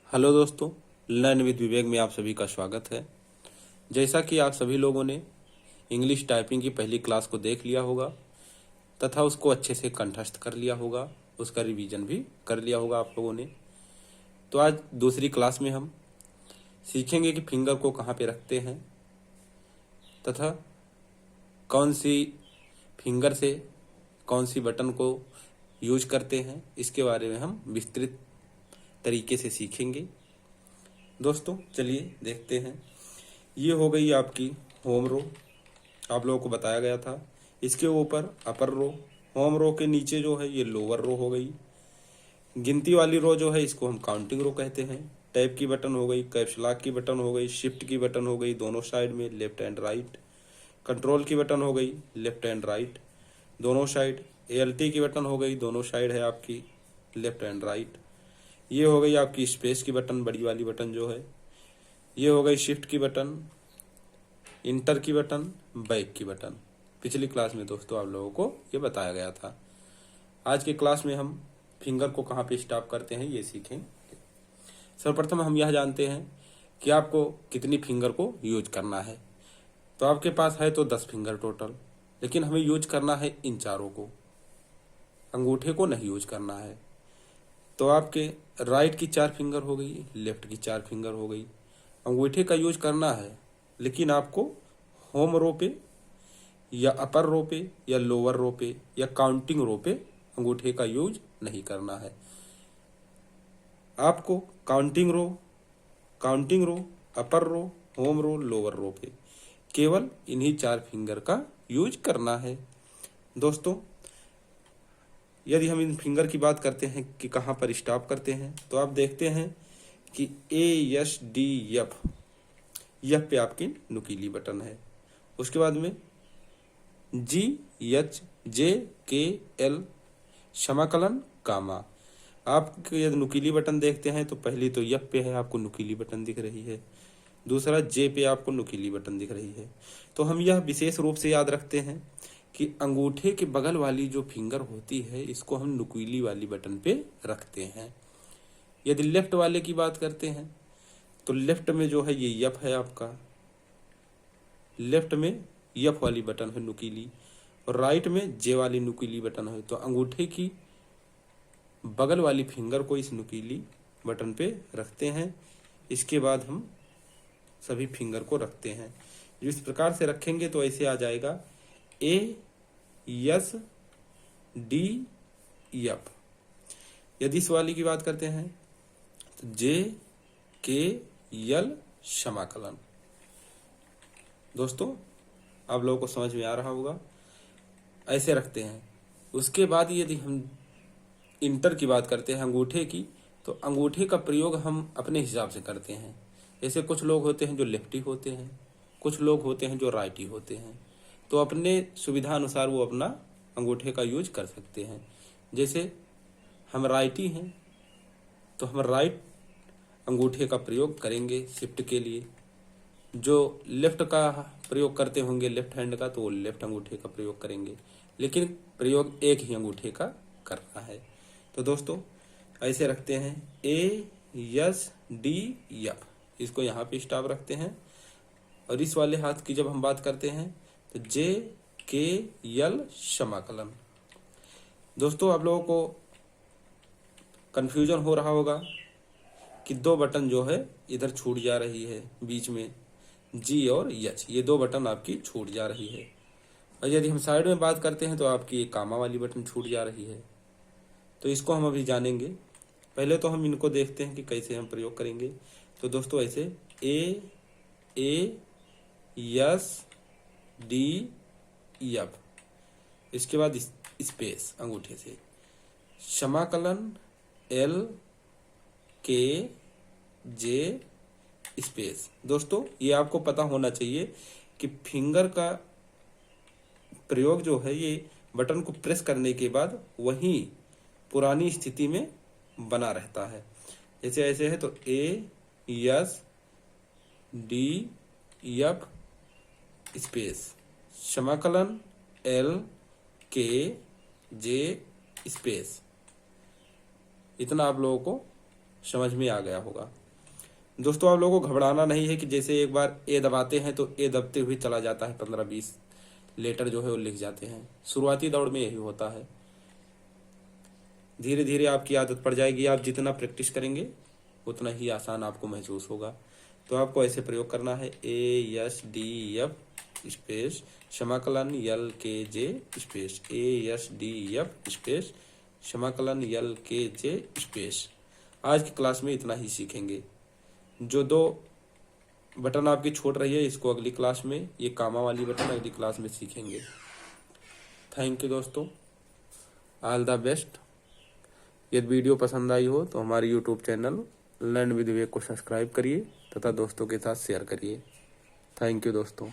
Hello दोस्तों, learn with विवेक में आप सभी का स्वागत है। जैसा कि आप सभी लोगों ने इंग्लिश टाइपिंग की पहली क्लास को देख लिया होगा तथा उसको अच्छे से कंठस्थ कर लिया होगा, उसका रिवीजन भी कर लिया होगा आप लोगों ने। तो आज दूसरी क्लास में हम सीखेंगे कि फिंगर को कहाँ पे रखते हैं तथा कौन सी फिंगर से कौन सी बटन को यूज करते हैं, इसके बारे में हम विस्तृत तरीके से सीखेंगे। दोस्तों चलिए देखते हैं। ये हो गई आपकी होम रो, आप लोगों को बताया गया था। इसके ऊपर अपर रो, होम रो के नीचे जो है ये लोअर रो हो गई। गिनती वाली रो जो है इसको हम काउंटिंग रो कहते हैं। टैब की बटन हो गई, कैप्स लॉक की बटन हो गई, शिफ्ट की बटन हो गई दोनों साइड में लेफ्ट एंड राइट। कंट्रोल की बटन हो गई लेफ्ट एंड राइट दोनों साइड। ALT की बटन हो गई दोनों साइड है आपकी लेफ्ट एंड राइट। ये हो गई आपकी स्पेस की बटन, बड़ी वाली बटन जो है। ये हो गई शिफ्ट की बटन, इंटर की बटन, बैक की बटन। पिछली क्लास में दोस्तों आप लोगों को ये बताया गया था। आज के क्लास में हम फिंगर को कहाँ पे स्टॉप करते हैं ये सीखेंगे। सर्वप्रथम हम यह जानते हैं कि आपको कितनी फिंगर को यूज करना है। तो आपके पास है तो 10 फिंगर टोटल, लेकिन हमें यूज करना है इन चारों को, अंगूठे को नहीं यूज करना है। तो आपके राइट की 4 फिंगर हो गई, लेफ्ट की 4 फिंगर हो गई। अंगूठे का यूज करना है, लेकिन आपको होम रो पे या अपर रो पे या लोअर रो पे या काउंटिंग रो पे अंगूठे का यूज नहीं करना है। आपको काउंटिंग रो, अपर रो, होम रो, लोअर रो पे केवल इन्हीं 4 फिंगर का यूज करना है। दोस्तों यदि हम इन फिंगर की बात करते हैं कि कहाँ पर स्टॉप करते हैं, तो आप देखते हैं कि ASDF, यह पे आपकी नुकीली बटन है। उसके बाद में GHJKL समाकलन कामा। आप यदि नुकीली बटन देखते हैं तो पहली तो यह पे है, आपको नुकीली बटन दिख रही है। दूसरा जे पे आपको नुकीली बटन दिख रही है। तो हम यह विशेष रूप से याद रखते हैं कि अंगूठे के बगल वाली जो फिंगर होती है इसको हम नुकीली वाली बटन पे रखते हैं। यदि लेफ्ट वाले की बात करते हैं तो लेफ्ट में जो है ये यफ है आपका, लेफ्ट में यफ वाली बटन है नुकीली, और राइट में जे वाली नुकीली बटन है। तो अंगूठे की बगल वाली फिंगर को इस नुकीली बटन पे रखते हैं। इसके बाद हम सभी फिंगर को रखते हैं। जो इस प्रकार से रखेंगे तो ऐसे आ जाएगा ASDF। यदि इस वाली की बात करते हैं तो JKL समाकलन। दोस्तों आप लोगों को समझ में आ रहा होगा, ऐसे रखते हैं। उसके बाद यदि हम इंटर की बात करते हैं अंगूठे की, तो अंगूठे का प्रयोग हम अपने हिसाब से करते हैं। जैसे कुछ लोग होते हैं जो लेफ्टी होते हैं, कुछ लोग होते हैं जो राइटी होते हैं। तो अपने सुविधा अनुसार वो अपना अंगूठे का यूज कर सकते हैं। जैसे हम राइटी हैं तो हम राइट अंगूठे का प्रयोग करेंगे शिफ्ट के लिए। जो लेफ्ट का प्रयोग करते होंगे लेफ्ट हैंड का, तो वो लेफ्ट अंगूठे का प्रयोग करेंगे, लेकिन प्रयोग एक ही अंगूठे का करना है। तो दोस्तों ऐसे रखते हैं ASDF, इसको यहाँ पे स्टॉप रखते हैं। और इस वाले हाथ की जब हम बात करते हैं तो JKL समाकलन। दोस्तों आप लोगों को कंफ्यूजन हो रहा होगा कि 2 बटन जो है इधर छूट जा रही है, बीच में G और H, ये 2 बटन आपकी छूट जा रही है। और यदि हम साइड में बात करते हैं तो आपकी एक कामा वाली बटन छूट जा रही है। तो इसको हम अभी जानेंगे। पहले तो हम इनको देखते हैं कि कैसे हम प्रयोग करेंगे। तो दोस्तों ऐसे ASDF, इसके बाद स्पेस अंगूठे से समाकलन LKJ स्पेस। दोस्तों ये आपको पता होना चाहिए कि फिंगर का प्रयोग जो है ये बटन को प्रेस करने के बाद वहीं पुरानी स्थिति में बना रहता है। जैसे ऐसे है तो ASDF स्पेस समाकलन LKJ स्पेस। इतना आप लोगों को समझ में आ गया होगा। दोस्तों आप लोगों को घबराना नहीं है कि जैसे एक बार ए दबाते हैं तो ए दबते हुए चला जाता है, 15-20 लेटर जो है वो लिख जाते हैं। शुरुआती दौर में यही होता है। धीरे धीरे आपकी आदत पड़ जाएगी। आप जितना प्रैक्टिस करेंगे उतना ही आसान आपको महसूस होगा। तो आपको ऐसे प्रयोग करना है, ASDF स्पेस समाकलन LKJ स्पेस ASDF स्पेस समाकलन LKJ स्पेस। आज की क्लास में इतना ही सीखेंगे। जो 2 बटन आपकी छूट रही है इसको अगली क्लास में, ये कामा वाली बटन अगली क्लास में सीखेंगे। थैंक यू दोस्तों, ऑल द बेस्ट। यदि वीडियो पसंद आई हो तो हमारे यूट्यूब चैनल लर्न विद विवेक को सब्सक्राइब करिए तथा दोस्तों के साथ शेयर करिए। थैंक यू दोस्तों।